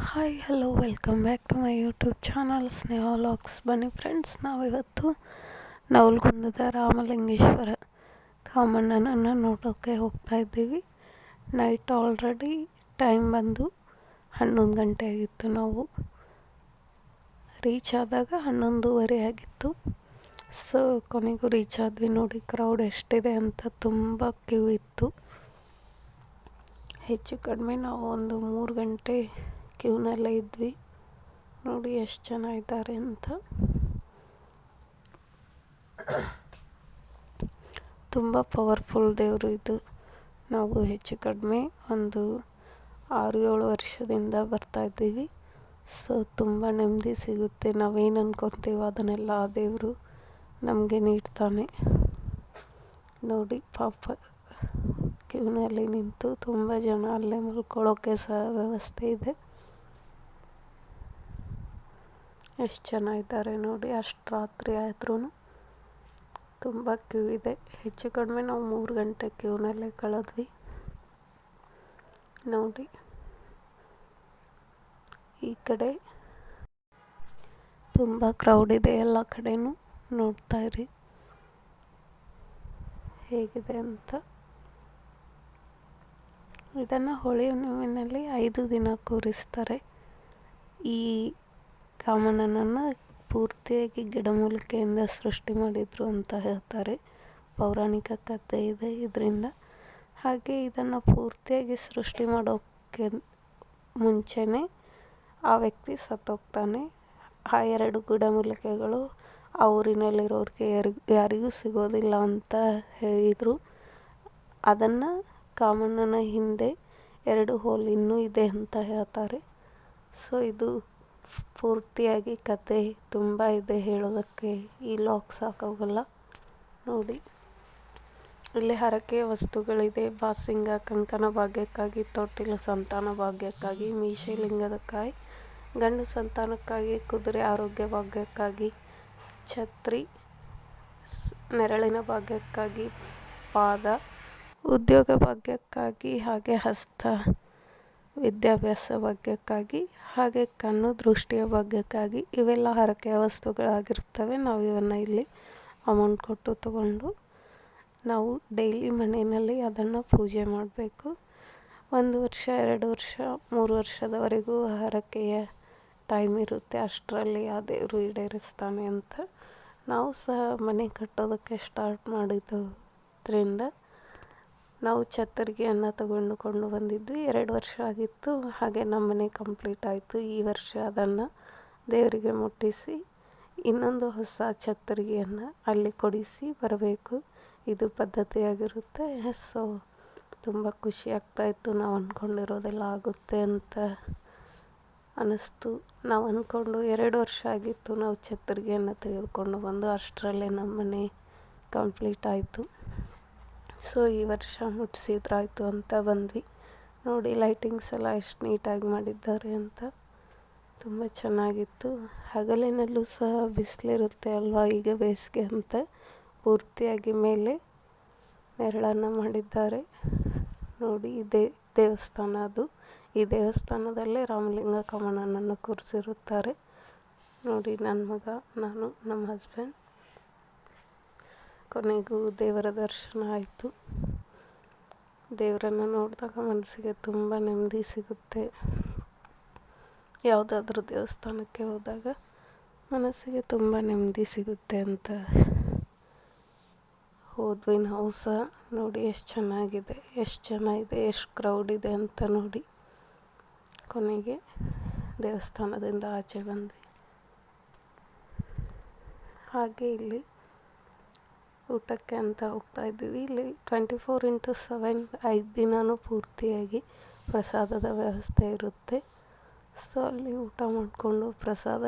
Hi hello welcome back to my YouTube channel Sneha vlogs. ಬನ್ನಿ friends, ನಾವಿವತ್ತು ನವಲಗುಂದದ ರಾಮಲಿಂಗೇಶ್ವರ ಕಾಮಣ್ಣನನ್ನು ನೋಡೋಕ್ಕೆ ಹೋಗ್ತಾ ಇದ್ದೀವಿ. ನೈಟ್ ಆಲ್ರೆಡಿ ಟೈಮ್ ಬಂದು 11 ಗಂಟೆ ಆಗಿತ್ತು. ನಾವು ರೀಚ್ ಆದಾಗ 11:30 ಆಗಿತ್ತು. ಸೊ ಕೊನೆಗೂ ರೀಚ್ ಆದ್ವಿ. ನೋಡಿ ಕ್ರೌಡ್ ಎಷ್ಟಿದೆ ಅಂತ, ತುಂಬ ಕ್ಯೂ ಇತ್ತು. ಹೆಚ್ಚು ಕಡಿಮೆ ನಾವು ಒಂದು 3 ಗಂಟೆ ಕ್ಯೂನಲ್ಲೇ ಇದ್ವಿ. ನೋಡಿ ಎಷ್ಟು ಜನ ಇದ್ದಾರೆ ಅಂತ. ತುಂಬ ಪವರ್ಫುಲ್ ದೇವರು ಇದು. ನಾವು ಹೆಚ್ಚು ಕಡಿಮೆ ಒಂದು 6-7 ವರ್ಷದಿಂದ ಬರ್ತಾಯಿದ್ದೀವಿ. ಸೊ ತುಂಬ ನೆಮ್ಮದಿ ಸಿಗುತ್ತೆ. ನಾವೇನು ಅನ್ಕೊತೀವೋ ಅದನ್ನೆಲ್ಲ ಆ ದೇವರು ನಮಗೆ ನೀಡ್ತಾನೆ. ನೋಡಿ ಪಾಪ ಕ್ಯೂನಲ್ಲಿ ನಿಂತು ತುಂಬ ಜನ ಅಲ್ಲೇ ಮಲ್ಕೊಳ್ಳೋಕ್ಕೆ ಸಹ ವ್ಯವಸ್ಥೆ ಇದೆ. ಎಷ್ಟು ಜನ ಇದ್ದಾರೆ ನೋಡಿ. ಅಷ್ಟು ರಾತ್ರಿ ಆದ್ರೂ ತುಂಬ ಕ್ಯೂ ಇದೆ. ಹೆಚ್ಚು ಕಡಿಮೆ ನಾವು 3 ಗಂಟೆ ಕ್ಯೂನಲ್ಲೇ ಕಳೆದ್ವಿ. ನೋಡಿ ಈ ಕಡೆ ತುಂಬ ಕ್ರೌಡ್ ಇದೆ. ಎಲ್ಲ ಕಡೆನೂ ನೋಡ್ತಾ ಇರಿ ಹೇಗಿದೆ ಅಂತ. ಇದನ್ನು ಹೋಳಿ ಹುಣ್ಣಿಮೆಯಲ್ಲಿ 5 ದಿನ ಕೂರಿಸ್ತಾರೆ. ಈ ಕಾಮಣ್ಣನನ್ನು ಪೂರ್ತಿಯಾಗಿ ಗಿಡಮೂಲಿಕೆಯಿಂದ ಸೃಷ್ಟಿ ಮಾಡಿದರು ಅಂತ ಹೇಳ್ತಾರೆ. ಪೌರಾಣಿಕ ಕಥೆ ಇದೆ ಇದರಿಂದ. ಹಾಗೆ ಇದನ್ನು ಪೂರ್ತಿಯಾಗಿ ಸೃಷ್ಟಿ ಮಾಡೋಕ್ಕೆ ಮುಂಚೆನೇ ಆ ವ್ಯಕ್ತಿ ಸತ್ತೋಗ್ತಾನೆ. ಆ 2 ಗಿಡಮೂಲಿಕೆಗಳು ಆ ಊರಿನಲ್ಲಿರೋರಿಗೆ ಯಾರಿಗೂ ಸಿಗೋದಿಲ್ಲ ಅಂತ ಹೇಳಿದರು. ಅದನ್ನು ಕಾಮಣ್ಣನ ಹಿಂದೆ 2 ಹೋಲ್ ಇನ್ನೂ ಇದೆ ಅಂತ ಹೇಳ್ತಾರೆ. ಸೊ ಇದು ಪೂರ್ತಿಯಾಗಿ ಕತೆ ತುಂಬ ಇದೆ ಹೇಳೋದಕ್ಕೆ. ಈ ಲಾಗ್ ಸಾಕಾಗಲ್ಲ. ನೋಡಿ ಇಲ್ಲಿ ಹರಕೆಯ ವಸ್ತುಗಳಿದೆ. ಬಾಸಿಂಗ, ಕಂಕಣ ಭಾಗ್ಯಕ್ಕಾಗಿ, ತೊಟ್ಟಿಲ ಸಂತಾನ ಭಾಗ್ಯಕ್ಕಾಗಿ, ಮೀಸೆ ಲಿಂಗದ ಕಾಯಿ, ಗಂಡು ಸಂತಾನಕ್ಕಾಗಿ, ಕುದುರೆ ಆರೋಗ್ಯ ಭಾಗ್ಯಕ್ಕಾಗಿ, ಛತ್ರಿ ನೆರಳಿನ ಭಾಗ್ಯಕ್ಕಾಗಿ, ಪಾದ ಉದ್ಯೋಗ ಭಾಗ್ಯಕ್ಕಾಗಿ, ಹಾಗೆ ಹಸ್ತ ವಿದ್ಯಾಭ್ಯಾಸ ಭಾಗ್ಯಕ್ಕಾಗಿ, ಹಾಗೆ ಕಣ್ಣು ದೃಷ್ಟಿಯ ಭಾಗ್ಯಕ್ಕಾಗಿ. ಇವೆಲ್ಲ ಹರಕೆಯ ವಸ್ತುಗಳಾಗಿರ್ತವೆ. ನಾವು ಇವನ್ನು ಇಲ್ಲಿ ಅಮೌಂಟ್ ಕೊಟ್ಟು ತಗೊಂಡು ನಾವು ಡೈಲಿ ಮನೆಯಲ್ಲಿ ಅದನ್ನು ಪೂಜೆ ಮಾಡಬೇಕು. 1 ವರ್ಷ, 2 ವರ್ಷ, 3 ವರ್ಷದವರೆಗೂ ಹರಕೆಯ ಟೈಮ್ ಇರುತ್ತೆ. ಅಷ್ಟರಲ್ಲಿ ಆ ದೇವರು ಈಡೇರಿಸ್ತಾನೆ ಅಂತ. ನಾವು ಸಹ ಮನೆ ಕಟ್ಟೋದಕ್ಕೆ ಸ್ಟಾರ್ಟ್ ಮಾಡಿದ್ದರಿಂದ ನಾವು ಛತ್ತರಿಗೆಯನ್ನು ತಗೊಂಡುಕೊಂಡು ಬಂದಿದ್ವಿ. 2 ವರ್ಷ ಆಗಿತ್ತು. ಹಾಗೆ ನಮ್ಮ ಮನೆ ಕಂಪ್ಲೀಟ್ ಆಯಿತು. ಈ ವರ್ಷ ಅದನ್ನು ದೇವರಿಗೆ ಮುಟ್ಟಿಸಿ ಇನ್ನೊಂದು ಹೊಸ ಛತ್ತರಿಗೆಯನ್ನು ಅಲ್ಲಿ ಕೊಡಿಸಿ ಬರಬೇಕು. ಇದು ಪದ್ಧತಿಯಾಗಿರುತ್ತೆ. ಸೊ ತುಂಬ ಖುಷಿ ಆಗ್ತಾಯಿತ್ತು. ನಾವು ಅಂದ್ಕೊಂಡಿರೋದೆಲ್ಲ ಆಗುತ್ತೆ ಅಂತ ಅನ್ನಿಸ್ತು. ನಾವು ಅಂದ್ಕೊಂಡು 2 ವರ್ಷ ಆಗಿತ್ತು ನಾವು ಛತ್ತರಿಗೆಯನ್ನು ತೆಗೆದುಕೊಂಡು ಬಂದು. ಅಷ್ಟರಲ್ಲೇ ನಮ್ಮ ಮನೆ ಕಂಪ್ಲೀಟ್ ಆಯಿತು. ಸೊ ಈ ವರ್ಷ ಮುಟ್ಟಿಸಿದ್ರಾಯ್ತು ಅಂತ ಬಂದ್ವಿ. ನೋಡಿ ಲೈಟಿಂಗ್ಸ್ ಎಲ್ಲ ಎಷ್ಟು ನೀಟಾಗಿ ಮಾಡಿದ್ದಾರೆ ಅಂತ. ತುಂಬ ಚೆನ್ನಾಗಿತ್ತು. ಹಗಲಿನಲ್ಲೂ ಸಹ ಬಿಸಿಲಿರುತ್ತೆ ಅಲ್ವಾ, ಈಗ ಬೇಸಿಗೆ ಅಂತ ಪೂರ್ತಿಯಾಗಿ ಮೇಲೆ ನೆರಳನ್ನು ಮಾಡಿದ್ದಾರೆ. ನೋಡಿ ಇದೇ ದೇವಸ್ಥಾನ. ಅದು ಈ ದೇವಸ್ಥಾನದಲ್ಲೇ ರಾಮಲಿಂಗ ಕಾಮಣ್ಣನನ್ನು ಕೂರಿಸಿರುತ್ತಾರೆ. ನೋಡಿ ನನ್ನ ಮಗ, ನಾನು, ನಮ್ಮ ಹಸ್ಬೆಂಡ್. ಕೊನೆಗೂ ದೇವರ ದರ್ಶನ ಆಯಿತು. ದೇವರನ್ನು ನೋಡಿದಾಗ ಮನಸ್ಸಿಗೆ ತುಂಬ ನೆಮ್ಮದಿ ಸಿಗುತ್ತೆ. ಯಾವುದಾದ್ರೂ ದೇವಸ್ಥಾನಕ್ಕೆ ಹೋದಾಗ ಮನಸ್ಸಿಗೆ ತುಂಬ ನೆಮ್ಮದಿ ಸಿಗುತ್ತೆ ಅಂತ ಹೋದ್ವಿ ನಾವು ಸಹ. ನೋಡಿ ಎಷ್ಟು ಚೆನ್ನಾಗಿದೆ, ಎಷ್ಟು ಜನ ಇದೆ, ಎಷ್ಟು ಕ್ರೌಡ್ ಇದೆ ಅಂತ ನೋಡಿ. ಕೊನೆಗೆ ದೇವಸ್ಥಾನದಿಂದ ಆಚೆ ಬಂದ್ವಿ. ಹಾಗೆ ಇಲ್ಲಿ ಊಟಕ್ಕೆ ಅಂತ ಹೋಗ್ತಾ ಇದ್ದೀವಿ. ಇಲ್ಲಿ 24x7 5 ದಿನವೂ ಪೂರ್ತಿಯಾಗಿ ಪ್ರಸಾದದ ವ್ಯವಸ್ಥೆ ಇರುತ್ತೆ. ಸೊ ಅಲ್ಲಿ ಊಟ ಮಾಡಿಕೊಂಡು ಪ್ರಸಾದ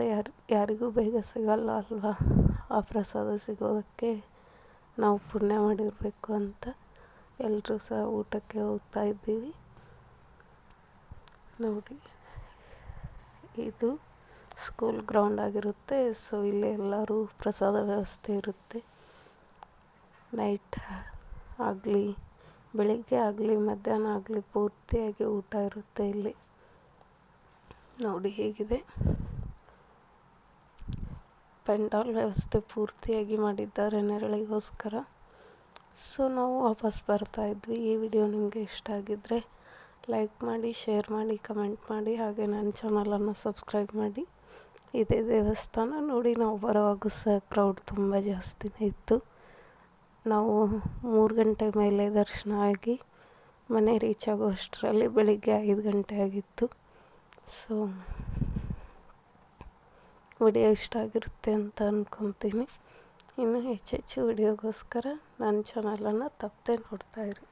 ಯಾರಿಗೂ ಬೇಗ ಸಿಗಲ್ಲ ಅಲ್ವಾ. ಆ ಪ್ರಸಾದ ಸಿಗೋದಕ್ಕೆ ನಾವು ಪುಣ್ಯ ಮಾಡಿರಬೇಕು ಅಂತ ಎಲ್ಲರೂ ಸಹ ಊಟಕ್ಕೆ ಹೋಗ್ತಾ ಇದ್ದೀವಿ. ನೋಡಿ ಇದು ಸ್ಕೂಲ್ ಗ್ರೌಂಡ್ ಆಗಿರುತ್ತೆ. ಸೊ ಇಲ್ಲಿ ಎಲ್ಲರೂ ಪ್ರಸಾದ ವ್ಯವಸ್ಥೆ ಇರುತ್ತೆ. ನೈಟ್ ಆಗಲಿ, ಬೆಳಿಗ್ಗೆ ಆಗಲಿ, ಮಧ್ಯಾಹ್ನ ಆಗಲಿ ಪೂರ್ತಿಯಾಗಿ ಊಟ ಇರುತ್ತೆ ಇಲ್ಲಿ. ನೋಡಿ ಹೇಗಿದೆ. ಪೆಂಡಾಲ್ ವ್ಯವಸ್ಥೆ ಪೂರ್ತಿಯಾಗಿ ಮಾಡಿದ್ದಾರೆ ನೆರಳಿಗೋಸ್ಕರ. ಸೊ ನಾವು ವಾಪಸ್ ಬರ್ತಾ ಇದ್ವಿ. ಈ ವಿಡಿಯೋ ನಿಮಗೆ ಇಷ್ಟ ಆಗಿದ್ದರೆ ಲೈಕ್ ಮಾಡಿ, ಶೇರ್ ಮಾಡಿ, ಕಮೆಂಟ್ ಮಾಡಿ, ಹಾಗೆ ನನ್ನ ಚಾನಲನ್ನು ಸಬ್ಸ್ಕ್ರೈಬ್ ಮಾಡಿ. ಇದೇ ದೇವಸ್ಥಾನ ನೋಡಿ. ನಾವು ಬರುವಾಗ ಸಹ ಕ್ರೌಡ್ ತುಂಬ ಜಾಸ್ತಿನೇ ಇತ್ತು. ನಾವು 3 ಗಂಟೆ ಮೇಲೆ ದರ್ಶನ ಆಗಿ ಮನೆ ರೀಚ್ ಆಗೋ ಅಷ್ಟರಲ್ಲಿ ಬೆಳಿಗ್ಗೆ 5 ಗಂಟೆ ಆಗಿತ್ತು. ಸೊ ವಿಡಿಯೋ ಇಷ್ಟ ಆಗಿರುತ್ತೆ ಅಂತ ಅಂದ್ಕೊತೀನಿ. ಇನ್ನೂ ಹೆಚ್ಚೆಚ್ಚು ವಿಡಿಯೋಗೋಸ್ಕರ ನನ್ನ ಚಾನಲನ್ನು ತಪ್ಪದೆ ನೋಡ್ತಾಯಿರಿ.